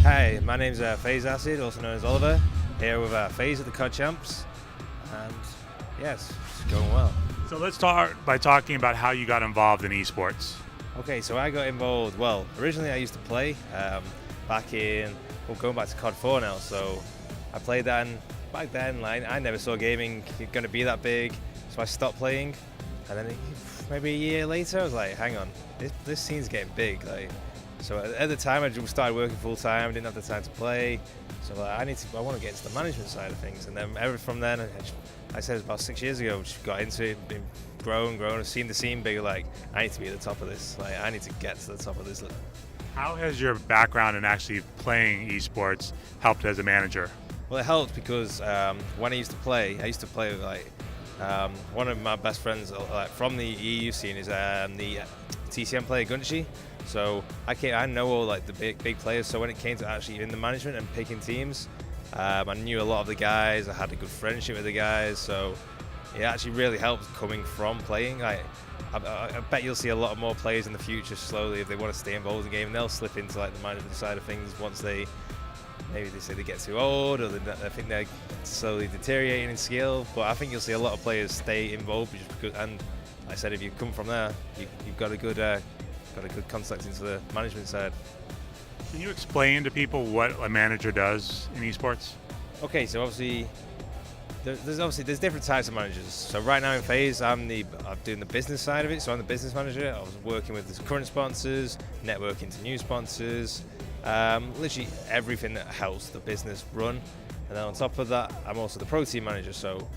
Hi, my name's Faze, also known as Oliver, here with Faze at the COD Champs, and yes, it's going well. So let's start by talking about how you got involved in esports. Okay, so I got involved, well, originally I used to play back in, well, going back to COD 4 now, so I played that, and back then like, I never saw gaming going to be that big, so I stopped playing, and then maybe a year later I was like, hang on, this scene's getting big, like. So at the time I just started working full time, didn't have the time to play, so I want to get into the management side of things, and then from then, I said about 6 years ago, just got into it, been grown, I've seen the scene bigger, like I need to be at the top of this, like I need to get to the top of this. How has your background in actually playing esports helped as a manager? Well, it helped because when I used to play with like one of my best friends like, from the EU scene is the TCM player Gunchi. So I know all like the big players. So when it came to actually in the management and picking teams, I knew a lot of the guys. I had a good friendship with the guys. So it actually really helped coming from playing. I bet you'll see a lot more players in the future slowly if they want to stay involved in the game. They'll slip into like the management side of things once maybe they say they get too old, or I think they're slowly deteriorating in skill. But I think you'll see a lot of players stay involved just because. And like I said, if you come from there, you've got a good contact into the management side. Can you explain to people what a manager does in esports? Okay, so obviously there's different types of managers. So right now in Faze, I'm doing the business side of it. So I'm the business manager. I was working with the current sponsors, networking to new sponsors, literally everything that helps the business run. And then on top of that, I'm also the pro team manager. So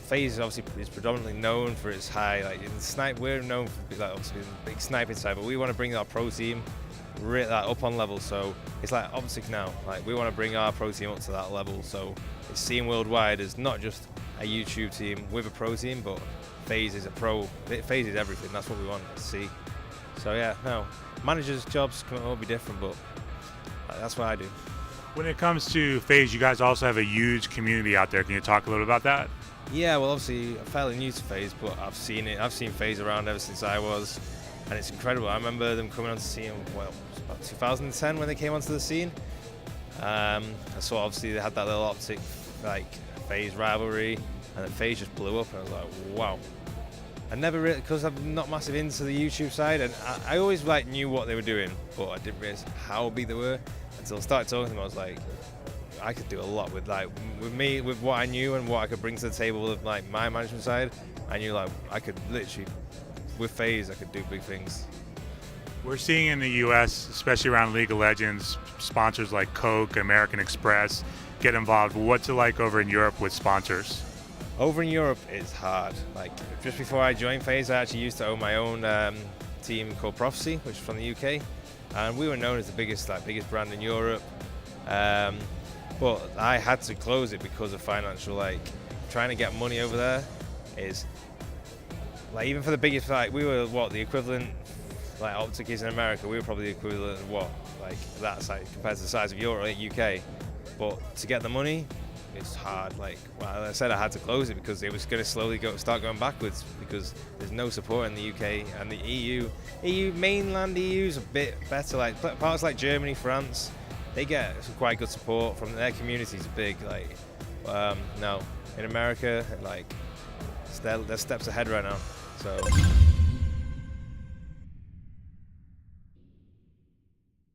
Faze obviously is predominantly known for its high, like in snipe. We're known for like obviously the big sniping side, but we want to bring our pro team up on level. So it's like Optic now. Like we want to bring our pro team up to that level. So it's seen worldwide as not just a YouTube team with a pro team, but Faze is a pro. Faze is everything. That's what we want to see. So yeah, no, managers' jobs can all be different, but that's what I do. When it comes to Faze, you guys also have a huge community out there. Can you talk a little about that? Yeah, well, obviously, I'm fairly new to Faze, but I've seen it. I've seen Faze around ever since I was, and it's incredible. I remember them coming onto the scene, well, it was about 2010 when they came onto the scene. I saw obviously they had that little Optic, like Faze rivalry, and then Faze just blew up, and I was like, wow. I never really, because I'm not massive into the YouTube side, and I always like knew what they were doing, but I didn't realize how big they were until I started talking to them. I was like, I could do a lot with what I knew and what I could bring to the table of like my management side. I knew like I could literally, with Faze, I could do big things. We're seeing in the US, especially around League of Legends, sponsors like Coke, American Express get involved. What's it like over in Europe with sponsors? Over in Europe, it's hard. Like just before I joined Faze, I actually used to own my own team called Prophecy, which is from the UK, and we were known as the biggest brand in Europe. But I had to close it because of financial, like trying to get money over there is like, even for the biggest, like we were the equivalent, like Optic is in America, we were probably the equivalent of like that size compared to the size of Europe, like UK. But to get the money, it's hard. Like I said, I had to close it because it was going to slowly start going backwards because there's no support in the UK and the EU. Mainland EU is a bit better. Like parts like Germany, France, they get some quite good support from their communities. Big, like no, in America, like they're steps ahead right now. So.